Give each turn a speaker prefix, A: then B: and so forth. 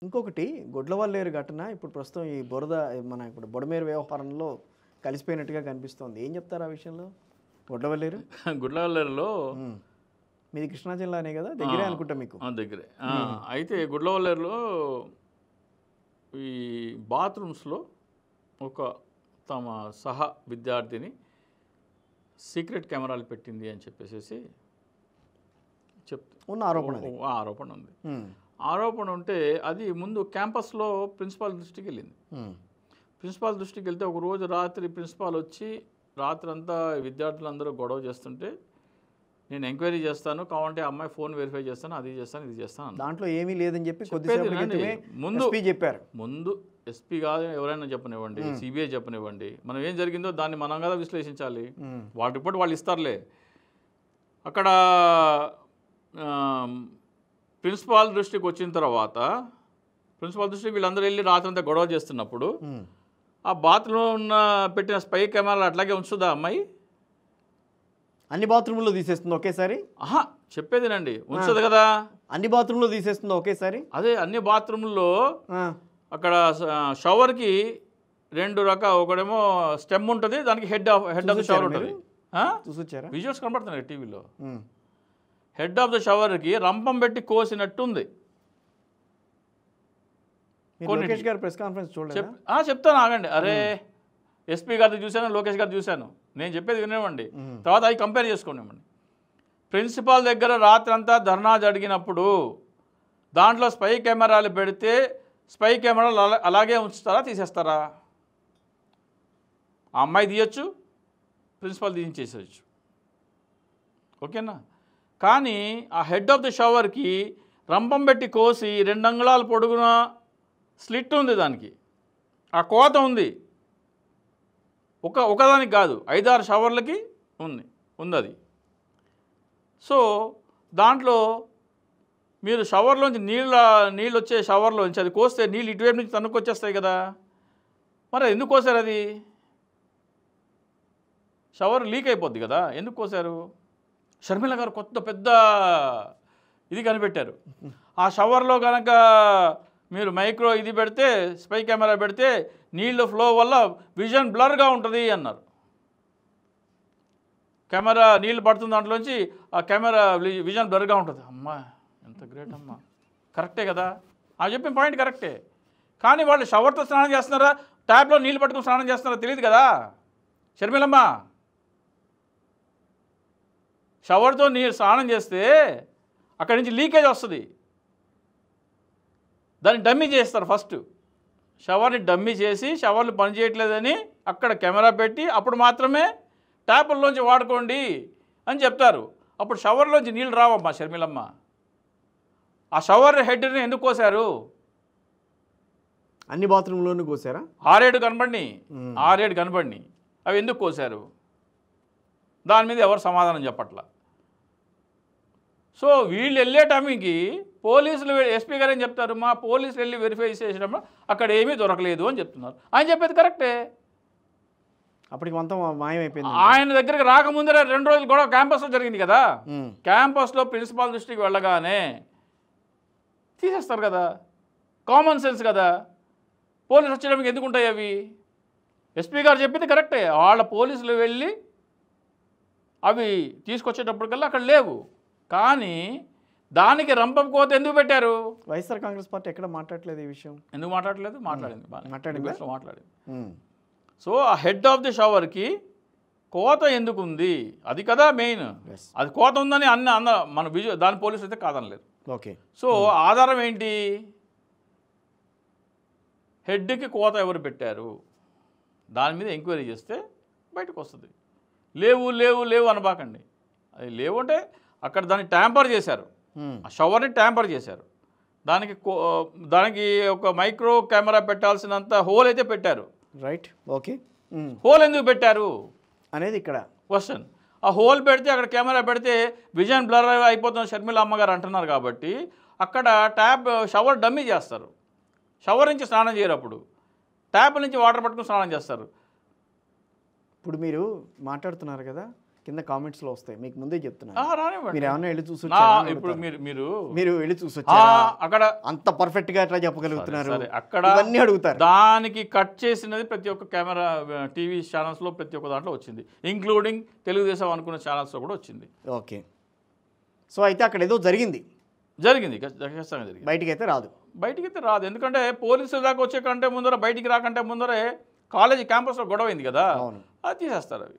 A: ఇంకొకటి గొడ్లవల్లేరు ఘటన ఇప్పుడు ప్రస్తుతం ఈ బురద మన ఇప్పుడు బుడమేరు వ్యవహారంలో కలిసిపోయినట్టుగా కనిపిస్తోంది. ఏం చెప్తారు ఆ విషయంలో? గొడ్లవల్లేరు
B: గుడ్లవల్లేరులో
A: మీది కృష్ణా జిల్లానే కదా, దగ్గరే అనుకుంటా మీకు.
B: దగ్గరే. అయితే గుడ్లవల్లేరులో ఈ బాత్రూమ్స్లో ఒక తమ సహ విద్యార్థిని సీక్రెట్ కెమెరాలు పెట్టింది అని చెప్పేసి
A: ఉన్న ఆరోపణ
B: ఆరోపణ ఉంది. ఆరోపణ ఉంటే అది ముందు క్యాంపస్లో ప్రిన్సిపాల్ దృష్టికి వెళ్ళింది. ప్రిన్సిపాల్ దృష్టికి వెళ్తే ఒక రోజు రాత్రి ప్రిన్సిపాల్ వచ్చి రాత్రంతా విద్యార్థులందరూ గొడవ చేస్తుంటే నేను ఎంక్వైరీ చేస్తాను, కావాలంటే అమ్మాయి ఫోన్ వెరిఫై చేస్తాను, అది చేస్తాను, ఇది చేస్తాను.
A: దాంట్లో ఏమీ లేదని చెప్పి ముందు చెప్పారు.
B: ముందు ఎస్పీ కాదు ఎవరైనా చెప్పనివ్వండి, సిబిఐ చెప్పనివ్వండి, మనం ఏం జరిగిందో దాన్ని మనం కదా విశ్లేషించాలి. వాళ్ళ రిపోర్ట్ వాళ్ళు ఇస్తారులే. అక్కడ ప్రిన్సిపాల్ దృష్టికి వచ్చిన తర్వాత ప్రిన్సిపాల్ దృష్టికి వీళ్ళందరూ వెళ్ళి రాత్రంతా గొడవ చేస్తున్నప్పుడు ఆ బాత్రూంలో ఉన్న పెట్టిన స్పై కెమెరాలు అట్లాగే ఉంచుదా అమ్మాయి?
A: అన్ని బాత్రూంలో తీసేస్తుంది ఒకేసారి?
B: చెప్పేదేనండి, ఉంచదు కదా.
A: అన్ని బాత్రూంలో తీసేస్తుంది ఒకేసారి?
B: అదే అన్ని బాత్రూంలో అక్కడ షవర్కి రెండు రకాల, ఒకడేమో స్టెమ్ ఉంటుంది, దానికి హెడ్ ఆఫ్ ద షవర్ ఉంటుంది.
A: చూసొచ్చారా?
B: విజువల్స్ కనబడుతున్నాయి టీవీలో. హెడ్ ఆఫ్ ద షవర్కి రంపం పెట్టి కోసినట్టుంది.
A: లోకేష్ గారు ప్రెస్ కాన్ఫరెన్స్ చూడండి.
B: చెప్తాను ఆగండి. అరే ఎస్పీ గారిది చూశాను, లోకేష్ గారు చూశాను, నేను చెప్పేది వినేవ్వండి, తర్వాత అవి కంపేర్ చేసుకోనివ్వండి. ప్రిన్సిపాల్ దగ్గర రాత్రంతా ధర్నా జరిగినప్పుడు దాంట్లో స్పై కెమెరాలు పెడితే స్పై కెమెరాలు అలాగే ఉంచుతారా, తీసేస్తారా? ఆ అమ్మాయి తీయచ్చు, ప్రిన్సిపాల్ తీయించేసేయచ్చు, ఓకేనా? కానీ ఆ హెడ్ ఆఫ్ ద షవర్కి రంపం పెట్టి కోసి 2 అంగుళాల పొడుగున స్లిట్ ఉంది, దానికి ఆ కోత ఉంది. ఒకదానికి కాదు, 5-6 షవర్లకి ఉంది అది. సో దాంట్లో మీరు షవర్లోంచి నీళ్ళు వచ్చే షవర్లోంచి అది కోస్తే నీళ్ళు ఇటువైపు నుంచి తన్నుకు వచ్చేస్తాయి కదా, మరి ఎందుకు కోసారు? అది షవర్ లీక్ అయిపోద్ది కదా, ఎందుకు కోసారు? షర్మిల గారు కొత్త పెద్ద ఇది కనిపెట్టారు. ఆ షవర్లో కనుక మీరు మైక్రో ఇది పెడితే, స్పై కెమెరా పెడితే నీళ్ళు ఫ్లో వల్ల విజన్ బ్లర్గా ఉంటుంది అన్నారు. కెమెరా నీళ్ళు పడుతుంది దాంట్లోంచి, ఆ కెమెరా విజన్ బ్లర్గా ఉంటుంది. అమ్మా ఎంత గ్రేట్ అమ్మా, కరెక్టే కదా, ఆ చెప్పిన పాయింట్ కరెక్టే. కానీ వాళ్ళు షవర్తో స్నానం చేస్తున్నారా, ట్యాప్లో నీళ్ళు పట్టుకుని స్నానం చేస్తున్నారా తెలియదు కదా షర్మిలమ్మ. షవర్తో నీళ్ళు స్నానం చేస్తే అక్కడి నుంచి లీకేజ్ వస్తుంది, దాన్ని డమ్మీ చేస్తారు. ఫస్ట్ షవర్ని డమ్మీ చేసి షవర్లు పనిచేయట్లేదని అక్కడ కెమెరా పెట్టి అప్పుడు మాత్రమే ట్యాపుల్లోంచి వాడుకోండి అని చెప్తారు. అప్పుడు షవర్లోంచి నీళ్ళు రావమ్మా షర్మిలమ్మ. ఆ షవర్ హెడ్ని ఎందుకు కోసారు?
A: అన్ని బాత్రూంలోనూ కోసారా?
B: 6-7 కనబడిని అవి ఎందుకు కోసారు? దాని మీద ఎవరు సమాధానం చెప్పట్లా. సో వీళ్ళు వెళ్ళే టైంకి పోలీసులు, ఎస్పీ గారు ఏం చెప్తారు, మా పోలీసులు వెళ్ళి వెరిఫై చేసినప్పుడు అక్కడ ఏమీ దొరకలేదు అని చెప్తున్నారు. ఆయన చెప్పేది కరెక్టే.
A: అప్పటికి మొత్తం మాయమైపోయింది.
B: ఆయన దగ్గరికి రాకముందే 2 రోజులు గొడవ క్యాంపస్లో జరిగింది కదా. క్యాంపస్లో ప్రిన్సిపాల్ దృష్టికి వెళ్ళగానే తీసేస్తారు కదా, కామన్ సెన్స్ కదా. పోలీసు వచ్చేటప్పుడు ఎందుకు ఉంటాయి అవి? ఎస్పీ గారు చెప్పింది కరెక్టే. వాళ్ళ పోలీసులు వెళ్ళి అవి తీసుకొచ్చేటప్పటికల్లా అక్కడ లేవు. కానీ దానికి రంపం కోత ఎందుకు పెట్టారు?
A: వైఎస్ఆర్ కాంగ్రెస్ పార్టీ ఎక్కడ మాట్లాడలేదు ఈ విషయం.
B: ఎందుకు మాట్లాడలేదు? మాట్లాడింది. సో ఆ హెడ్ ఆఫ్ ది షవర్కి కోత ఎందుకు ఉంది అది కదా మెయిన్. అది కోత ఉందని మన దాని పోలీసు అయితే కాదనలేదు.
A: ఓకే.
B: సో ఆధారం ఏంటి? హెడ్కి కోత ఎవరు పెట్టారు దాని మీద ఎంక్వైరీ చేస్తే బయటకు వస్తుంది. లేవు అనబాకండి. అది లేవు అంటే అక్కడ దాన్ని ట్యాంపర్ చేశారు, ఆ షవర్ని ట్యాంపర్ చేశారు. దానికి ఒక మైక్రో కెమెరా పెట్టాల్సినంత హోల్ అయితే పెట్టారు.
A: Right, okay.
B: హోల్ ఎందుకు పెట్టారు
A: అనేది ఇక్కడ
B: క్వశ్చన్. ఆ హోల్ పెడితే అక్కడ కెమెరా పెడితే విజన్ బ్లర్ అయిపోతుంది షర్మిల అమ్మగారు అంటున్నారు కాబట్టి అక్కడ షవర్ డమ్మీ చేస్తారు. షవర్ నుంచి స్నానం చేయరు, అప్పుడు ట్యాప్ నుంచి వాటర్ పట్టుకుని స్నానం చేస్తారు.
A: ఇప్పుడు మీరు మాట్లాడుతున్నారు కదా, కింద కామెంట్స్లో వస్తాయి, మీకు ముందే చెప్తున్నాను.
B: రానివ్వండి.
A: మీరు ఏమన్నా వెళ్ళి చూసి
B: ఇప్పుడు మీరు
A: మీరు వెళ్ళి చూసి వచ్చారా,
B: అక్కడ
A: అంత పర్ఫెక్ట్గా ఎట్లా చెప్పగలుగుతున్నారు,
B: సరే, అక్కడ
A: ఇవన్నీ అడుగుతారు.
B: దానికి కట్ చేసినది ప్రతి ఒక్క కెమెరా టీవీ ఛానల్స్లో ప్రతి ఒక్క దాంట్లో వచ్చింది, ఇంక్లూడింగ్ తెలుగుదేశం అనుకున్న ఛానల్స్లో కూడా వచ్చింది.
A: ఓకే, సో అయితే అక్కడ ఏదో జరిగింది,
B: ఖచ్చితంగా జరిగింది.
A: బయటికి అయితే రాదు.
B: ఎందుకంటే పోలీసుల దాకా వచ్చే కంటే ముందర, బయటికి రాకంటే ముందరే కాలేజీ క్యాంపస్లో గొడవ అయింది కదా,
A: అవును.
B: అది తీసేస్తారు అవి.